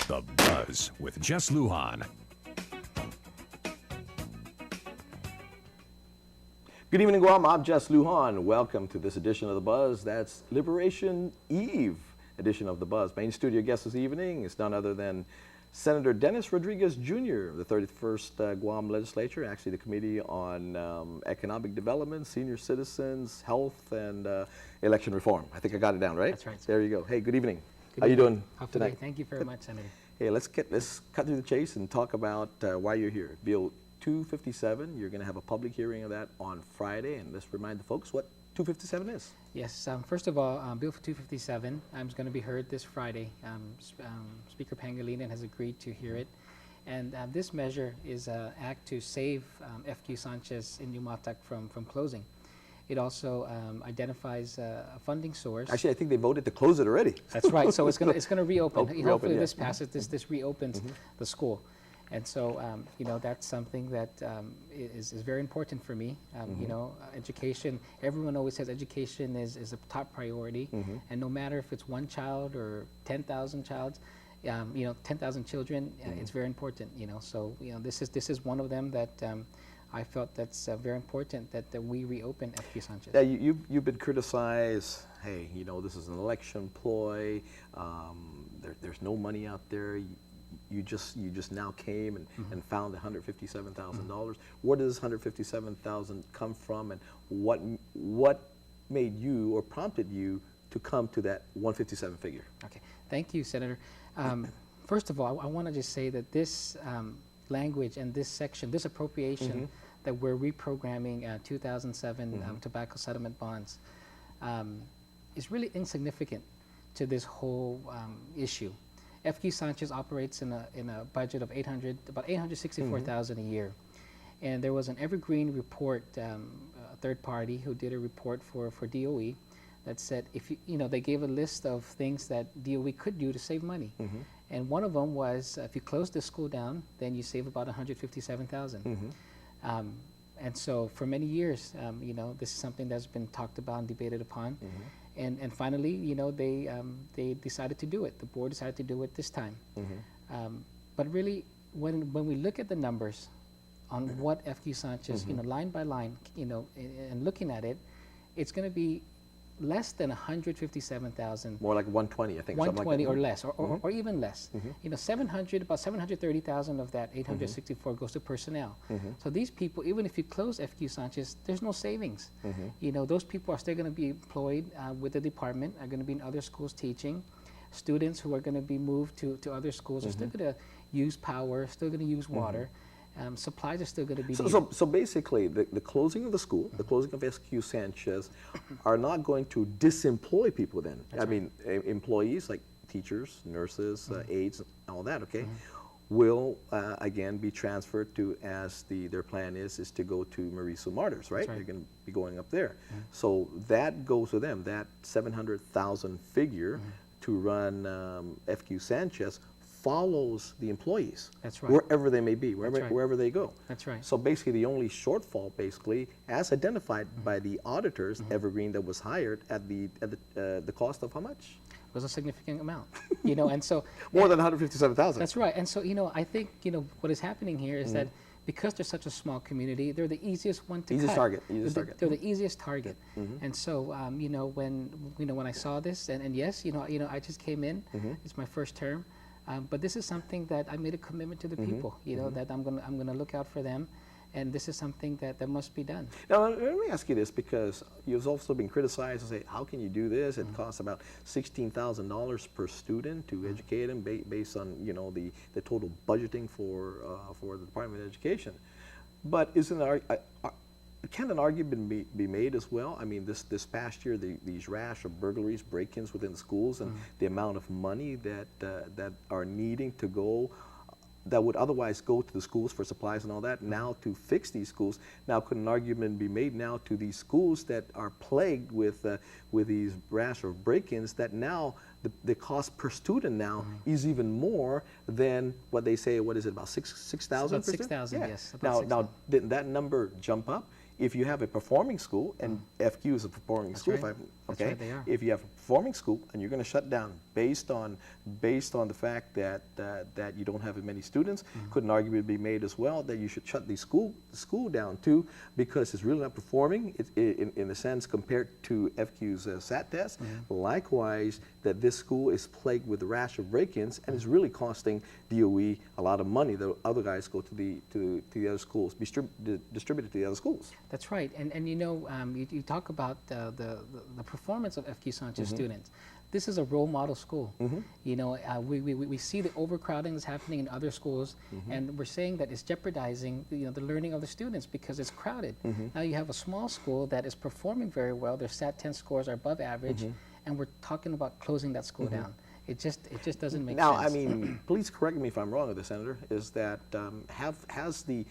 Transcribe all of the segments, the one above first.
The Buzz with Jess Lujan. Good evening, Guam. I'm Jess Lujan. Welcome to this edition of The Buzz. That's Liberation Eve edition of The Buzz. Main studio guest this evening is none other than Senator Dennis Rodriguez Jr. of the 31st Guam Legislature, actually the Committee on Economic Development, Senior Citizens, Health, and Election Reform. I think I got it down, right? That's right. There you go. Hey, good evening. Good How you evening. doing tonight? Thank you very much, Senator. Hey, let's cut through the chase and talk about why you're here. Bill 257, you're going to have a public hearing of that on Friday, and let's remind the folks what 257 is. Yes, first of all, Bill 257 is going to be heard this Friday. Speaker Pangilinan has agreed to hear it. And this measure is an act to save FQ Sanchez in Umatak from closing. It also identifies a funding source. Actually, I think they voted to close it already. That's right. So it's going to reopen. Hopefully, yeah. this passes. This reopens the school. And so, that's something that is very important for me. Education, everyone always says education is a top priority. And no matter if it's one child or 10,000 childs, 10,000 children, it's very important, So, this is one of them that I felt that's very important that we reopen FQ Sanchez. Yeah, you've been criticized, hey, this is an election ploy, there's no money out there. You just now came and found $157,000. Where does $157,000 come from, and what made you or prompted you to come to that 157 figure? Okay, thank you, Senator. First of all, I want to just say that this language and this section, this appropriation that we're reprogramming 2007 tobacco settlement bonds is really insignificant to this whole issue. FQ Sanchez operates in a budget of about $864,000 a year, and there was an evergreen report, a third party who did a report for DOE that said if they gave a list of things that DOE could do to save money, and one of them was if you close the school down, then you save about $157,000. And so for many years, this is something that's been talked about and debated upon. And finally, they decided to do it. The board decided to do it this time. But really, when we look at the numbers on what FQ Sanchez, line by line, and looking at it, it's going to be less than $157,000. More like 120, I think. 120 or less, or even less. About 730,000 of that 864 goes to personnel. So these people, even if you close FQ Sanchez, there's no savings. Those people are still going to be employed with the department, are going to be in other schools teaching. Students who are going to be moved to other schools are still going to use power, still going to use water. Supplies are still going to be needed. So basically, the closing of the school, the closing of FQ Sanchez, are not going to disemploy people then. Employees like teachers, nurses, aides, all that, okay, will again be transferred to, as their plan is to go to Marisu Martyrs, right? They're going to be going up there. So that goes to them, that 700,000 figure to run FQ Sanchez follows the employees. That's right. Wherever they may be, wherever they go. That's right. So basically the only shortfall, basically, as identified by the auditors, Evergreen, that was hired at the cost of how much? It was a significant amount, and so more than 157,000. That's right. And so I think what is happening here is that because they're such a small community, they're the easiest one to easiest cut. Target. They're the easiest target. And so when I saw this, and yes, I just came in. It's my first term. But this is something that I made a commitment to the people, that I'm gonna look out for them, and this is something that must be done. Now, let me ask you this, because you've also been criticized and say, how can you do this? It costs about $16,000 per student to educate them based on the total budgeting for the Department of Education. But can an argument be made as well? I mean, this past year, these rash of burglaries, break-ins within the schools, and the amount of money that are needing to go, that would otherwise go to the schools for supplies and all that, now to fix these schools. Now, could an argument be made now to these schools that are plagued with these rash of break-ins, that now the cost per student now is even more than what they say? What is it, about 6,000? About 6,000, yes. Now, didn't that number jump up? If you have a performing school, and FQ is a performing school, right. That's right, they are. If you have a performing school and you're going to shut down based on the fact that that you don't have as many students, could an argument be made as well that you should shut the school down too, because it's really not performing in a sense compared to FQ's SAT test. Likewise, that this school is plagued with a rash of break-ins and is really costing DOE a lot of money. The other guys go to the other schools, distributed to the other schools. That's right, and you know, you talk about the performance of FQ Sanchez students. This is a role model school. You know, we see the overcrowding that's happening in other schools, and we're saying that it's jeopardizing the learning of the students because it's crowded. Now you have a small school that is performing very well. Their SAT 10 scores are above average, and we're talking about closing that school down. It just doesn't make sense. Now, I mean, please correct me if I'm wrong, the Senator. Is that has the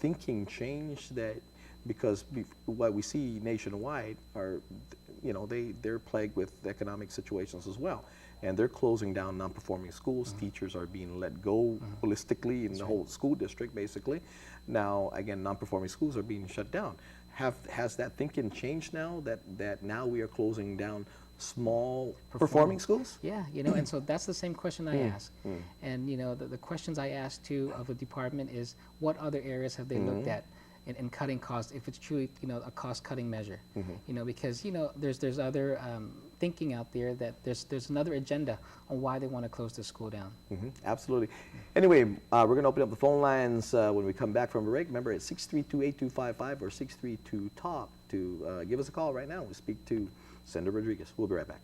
thinking changed that? Because what we see nationwide are, you know, they're plagued with economic situations as well, and they're closing down non-performing schools. Teachers are being let go holistically in the whole school district, basically. Now, again, non-performing schools are being shut down. Has that thinking changed now that now we are closing down small performing schools? Yeah, you know, and so that's the same question I ask. And you know, the questions I ask too of the department is, what other areas have they looked at in cutting costs, if it's truly, you know, a cost-cutting measure? You know, because, you know, there's other thinking out there that there's another agenda on why they want to close the school down. Absolutely. Anyway, we're going to open up the phone lines when we come back from a break. Remember, it's 632-8255 or 632-TALK to give us a call right now. We'll speak to Senator Rodriguez. We'll be right back.